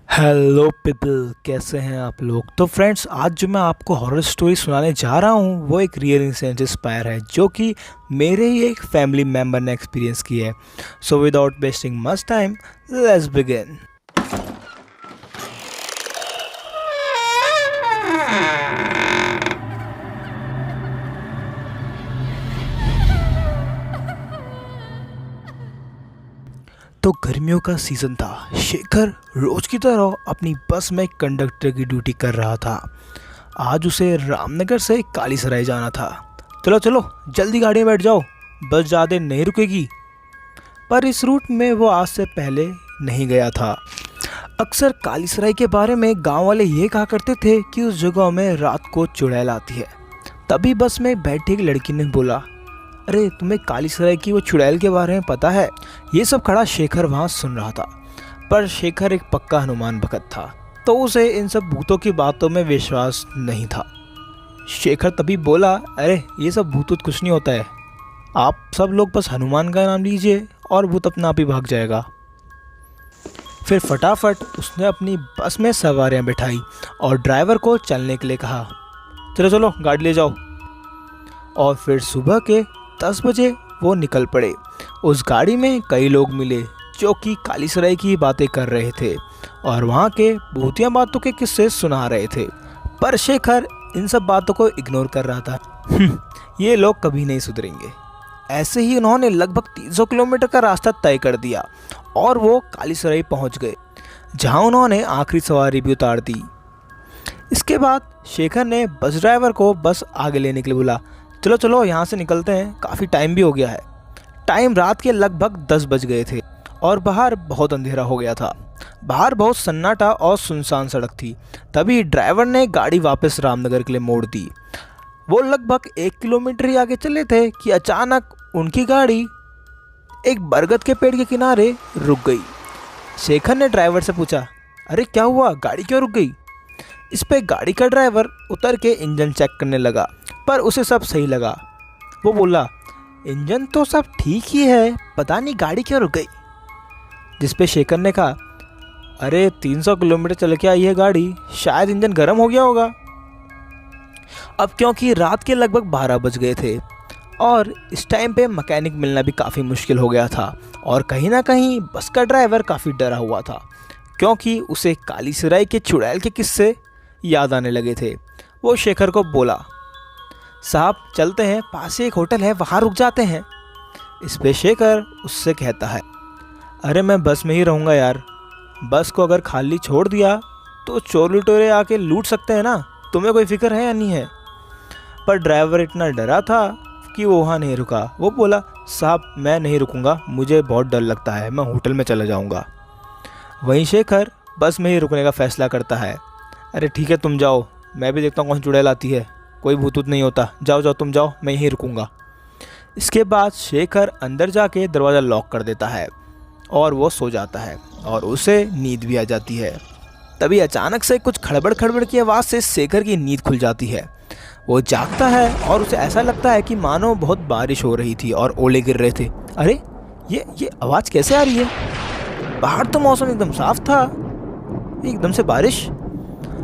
Hello people, कैसे हैं आप लोग। तो फ्रेंड्स, आज जो मैं आपको हॉरर स्टोरी सुनाने जा रहा हूँ वो एक रियल इंसिडेंट इंस्पायर है जो कि मेरे ही एक फैमिली मेम्बर ने एक्सपीरियंस की है। So without wasting much time, let's begin. तो गर्मियों का सीज़न था। शेखर रोज की तरह अपनी बस में कंडक्टर की ड्यूटी कर रहा था। आज उसे रामनगर से कालीसराय जाना था। चलो चलो, जल्दी गाड़ी में बैठ जाओ, बस ज़्यादा नहीं रुकेगी। पर इस रूट में वो आज से पहले नहीं गया था। अक्सर कालीसराय के बारे में गांव वाले ये कहा करते थे कि उस जगह में रात को चुड़ैल आती है। तभी बस में बैठी एक लड़की ने बोला, अरे तुम्हें कालीसराय की वो चुड़ैल के बारे में पता है। ये सब खड़ा शेखर वहाँ सुन रहा था। पर शेखर एक पक्का हनुमान भगत था, तो उसे इन सब भूतों की बातों में विश्वास नहीं था। शेखर तभी बोला, अरे ये सब भूत वूत कुछ नहीं होता है, आप सब लोग बस हनुमान का नाम लीजिए और भूत अपना आप ही भाग जाएगा। फिर फटाफट उसने अपनी बस में सवारियां बिठाई और ड्राइवर को चलने के लिए कहा, चलो चलो गाड़ी ले जाओ। और फिर सुबह के 10 बजे वो निकल पड़े। उस गाड़ी में कई लोग मिले जो कि कालीसराय की बातें कर रहे थे और वहाँ के भूतिया बातों के किस्से सुना रहे थे। पर शेखर इन सब बातों को इग्नोर कर रहा था। ये लोग कभी नहीं सुधरेंगे। ऐसे ही उन्होंने लगभग 300 किलोमीटर का रास्ता तय कर दिया और वो कालीसराय पहुँच गए, जहाँ उन्होंने आखिरी सवारी भी उतार दी। इसके बाद शेखर ने बस ड्राइवर को बस आगे लेने के लिए बोला, चलो चलो यहाँ से निकलते हैं, काफ़ी टाइम भी हो गया है। टाइम रात के लगभग 10 बज गए थे और बाहर बहुत अंधेरा हो गया था। बाहर बहुत सन्नाटा और सुनसान सड़क थी। तभी ड्राइवर ने गाड़ी वापस रामनगर के लिए मोड़ दी। वो लगभग 1 किलोमीटर ही आगे चले थे कि अचानक उनकी गाड़ी एक बरगद के पेड़ के किनारे रुक गई। शेखर ने ड्राइवर से पूछा, अरे क्या हुआ, गाड़ी क्यों रुक गई। इस पे गाड़ी का ड्राइवर उतर के इंजन चेक करने लगा, पर उसे सब सही लगा। वो बोला, इंजन तो सब ठीक ही है, पता नहीं गाड़ी क्यों रुक गई। जिस पे शेखर ने कहा, अरे 300 किलोमीटर चल के आई है गाड़ी, शायद इंजन गर्म हो गया होगा। अब क्योंकि रात के लगभग 12 बज गए थे और इस टाइम पे मैकेनिक मिलना भी काफ़ी मुश्किल हो गया था और कहीं ना कहीं बस का ड्राइवर काफ़ी डरा हुआ था, क्योंकि उसे कालीसराय के चुड़ैल के किस्से याद आने लगे थे। वो शेखर को बोला, साहब चलते हैं, पास ही एक होटल है, वहाँ रुक जाते हैं। इस पे शेखर उससे कहता है, अरे मैं बस में ही रहूँगा यार, बस को अगर खाली छोड़ दिया तो चोर लुटेरे आके लूट सकते हैं ना, तुम्हें कोई फिक्र है या नहीं है। पर ड्राइवर इतना डरा था कि वो वहाँ नहीं रुका। वो बोला, साहब मैं नहीं रुकूँगा, मुझे बहुत डर लगता है, मैं होटल में चला जाऊँगा। वहीं शेखर बस में ही रुकने का फ़ैसला करता है। अरे ठीक है तुम जाओ, मैं भी देखता हूँ कौन चुड़ैल आती है, कोई भूत नहीं होता, जाओ जाओ तुम जाओ, मैं यहीं रुकूंगा। इसके बाद शेखर अंदर जाके दरवाज़ा लॉक कर देता है और वो सो जाता है और उसे नींद भी आ जाती है। तभी अचानक से कुछ खड़बड़ खड़बड़ की आवाज़ से शेखर की नींद खुल जाती है। वो जागता है और उसे ऐसा लगता है कि मानो बहुत बारिश हो रही थी और ओले गिर रहे थे। अरे ये आवाज़ कैसे आ रही है, बाहर तो मौसम एकदम साफ था, एकदम से बारिश।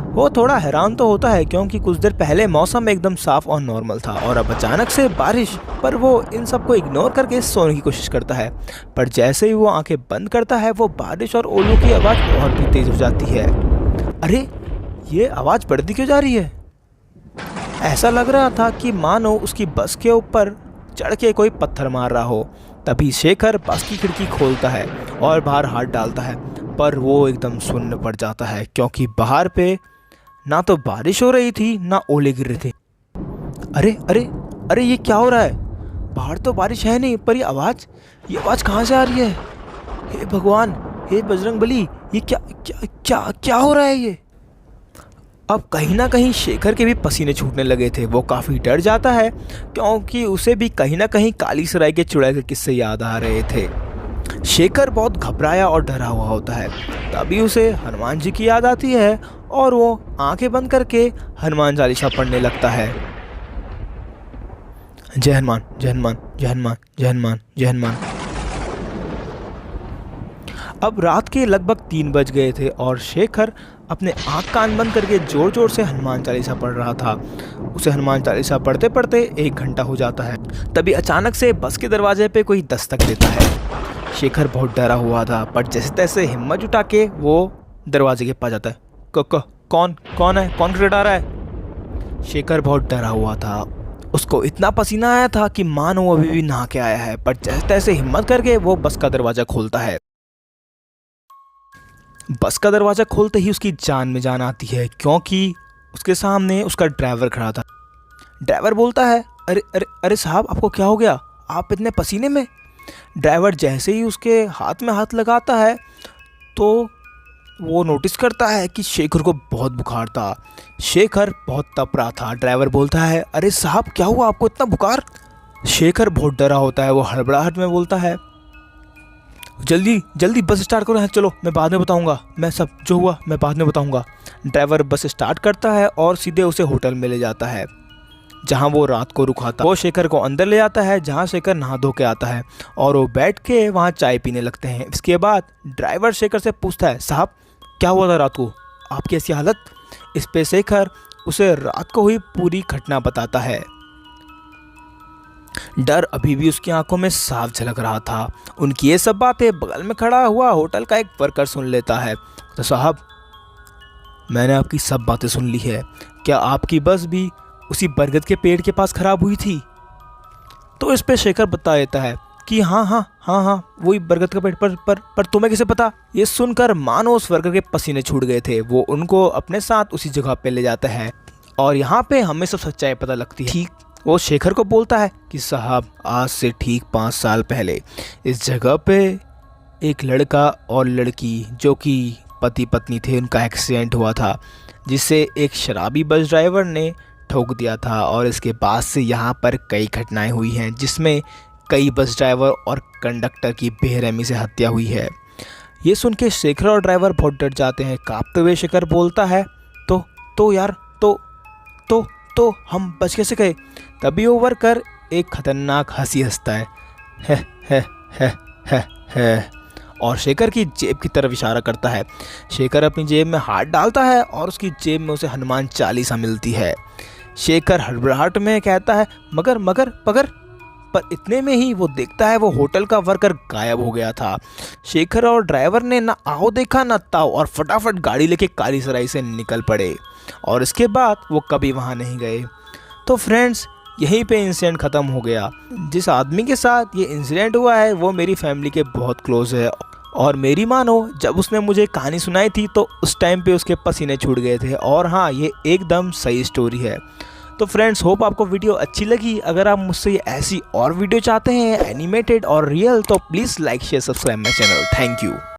वो थोड़ा हैरान तो होता है क्योंकि कुछ देर पहले मौसम एकदम साफ और नॉर्मल था और अब अचानक से बारिश। पर वो इन सब को इग्नोर करके सोने की कोशिश करता है, पर जैसे ही वो आंखें बंद करता है वो बारिश और ओलों की आवाज़ और भी तेज़ हो जाती है। अरे ये आवाज़ बढ़ती क्यों जा रही है। ऐसा लग रहा था कि मानो उसकी बस के ऊपर चढ़ के कोई पत्थर मार रहा हो। तभी शेखर बस की खिड़की खोलता है और बाहर हाथ डालता है, पर वो एकदम सुन्न पड़ जाता है क्योंकि बाहर पे ना तो बारिश हो रही थी ना ओले गिर रहे थे। अरे अरे अरे ये क्या हो रहा है, बाहर तो बारिश है नहीं, पर ये आवाज़ कहाँ से आ रही है। हे भगवान, हे बजरंगबली, ये क्या क्या क्या क्या हो रहा है ये। अब कहीं ना कहीं शेखर के भी पसीने छूटने लगे थे। वो काफ़ी डर जाता है क्योंकि उसे भी कहीं ना कहीं कालीसराय के चुड़ैल के किस्से याद आ रहे थे। शेखर बहुत घबराया और डरा हुआ होता है। तभी उसे हनुमान जी की याद आती है और वो आंखें बंद करके हनुमान चालीसा पढ़ने लगता है। जय हनुमान जय हनुमान जय हनुमान जय हनुमान जय हनुमान। अब रात के लगभग 3 बज गए थे और शेखर अपने आँख कान बंद करके ज़ोर ज़ोर से हनुमान चालीसा पढ़ रहा था। उसे हनुमान चालीसा पढ़ते पढ़ते 1 घंटा हो जाता है। तभी अचानक से बस के दरवाजे पे कोई दस्तक देता है। शेखर बहुत डरा हुआ था, पर जैसे तैसे हिम्मत जुटा के वो दरवाजे के पास जाता है। कौन है? कौन खटखटा रहा है? शेखर बहुत डरा हुआ था। उसको इतना पसीना आया था कि मानो वो अभी भी नहा के आया है, पर जैसे तैसे हिम्मत करके वो बस का दरवाज़ा खोलता है। बस का दरवाज़ा खोलते ही उसकी जान में जान आती है, क्योंकि उसके सामने उसका ड्राइवर खड़ा था। ड्राइवर बोलता है, अरे अरे अरे साहब, आपको क्या हो गया? आप इतने पसीने में? ड्राइवर जैसे ही उसके हाथ में हाथ लगाता है तो वो नोटिस करता है कि शेखर को बहुत बुखार था। शेखर बहुत तप रहा था। ड्राइवर बोलता है, अरे साहब, क्या हुआ आपको इतना बुखार? शेखर बहुत डरा होता है। वो हड़बड़ाहट में बोलता है, जल्दी जल्दी बस स्टार्ट करो, चलो, मैं बाद में बताऊंगा, मैं सब जो हुआ मैं बाद में बताऊंगा। ड्राइवर बस स्टार्ट करता है और सीधे उसे होटल में ले जाता है जहां वो रात को रुका था। वो शेखर को अंदर ले जाता है जहां शेखर नहा धो के आता है और वो बैठ के वहां चाय पीने लगते हैं। इसके बाद ड्राइवर शेखर से पूछता है, साहब क्या हुआ था रात को, आपकी ऐसी हालत? इस पे शेखर उसे रात को हुई पूरी घटना बताता है। डर अभी भी उसकी आंखों में साफ झलक रहा था। उनकी ये सब बातें बगल में खड़ा हुआ होटल का एक वर्कर सुन लेता है। तो साहब, मैंने आपकी सब बातें सुन ली है। क्या आपकी बस भी उसी बरगद के पेड़ के पास खराब हुई थी? तो इस पे शेखर बता देता है कि हाँ, वही बरगद का पेड़ पर तुम्हें कैसे पता? ये सुनकर मानो उस वर्कर के पसीने छूट गए थे। वो उनको अपने साथ उसी जगह पे ले जाता है और यहाँ पे हमें सब सच्चाई पता लगती है। ठीक, वो शेखर को बोलता है कि साहब, आज से ठीक 5 साल पहले इस जगह पे एक लड़का और लड़की जो कि पति पत्नी थे, उनका एक्सीडेंट हुआ था, जिससे एक शराबी बस ड्राइवर ने ठोक दिया था। और इसके बाद से यहाँ पर कई घटनाएं हुई हैं जिसमें कई बस ड्राइवर और कंडक्टर की बेरहमी से हत्या हुई है। ये सुन के शेखर और ड्राइवर बहुत डर जाते हैं। कांपते हुए शेखर बोलता है, तो यार, तो हम बच कैसे गए? तभी वो वर्कर एक खतरनाक हंसी हंसता है और शेखर की जेब की तरफ इशारा करता है। शेखर अपनी जेब में हाथ डालता है और उसकी जेब में उसे हनुमान चालीसा मिलती है। शेखर हड़बड़ाहट में कहता है, मगर पर इतने में ही वो देखता है वो होटल का वर्कर गायब हो गया था। शेखर और ड्राइवर ने ना आओ देखा ना ताओ और फटाफट गाड़ी लेके कालीसराय से निकल पड़े और इसके बाद वो कभी वहाँ नहीं गए। तो फ्रेंड्स, यहीं पे इंसिडेंट ख़त्म हो गया। जिस आदमी के साथ ये इंसिडेंट हुआ है वो मेरी फैमिली के बहुत क्लोज है और मेरी मानो जब उसने मुझे कहानी सुनाई थी तो उस टाइम पे उसके पसीने छूट गए थे। और हाँ, ये एकदम सही स्टोरी है। तो फ्रेंड्स, होप आपको वीडियो अच्छी लगी। अगर आप मुझसे ऐसी और वीडियो चाहते हैं एनिमेटेड और रियल, तो please like share subscribe my channel. Thank you.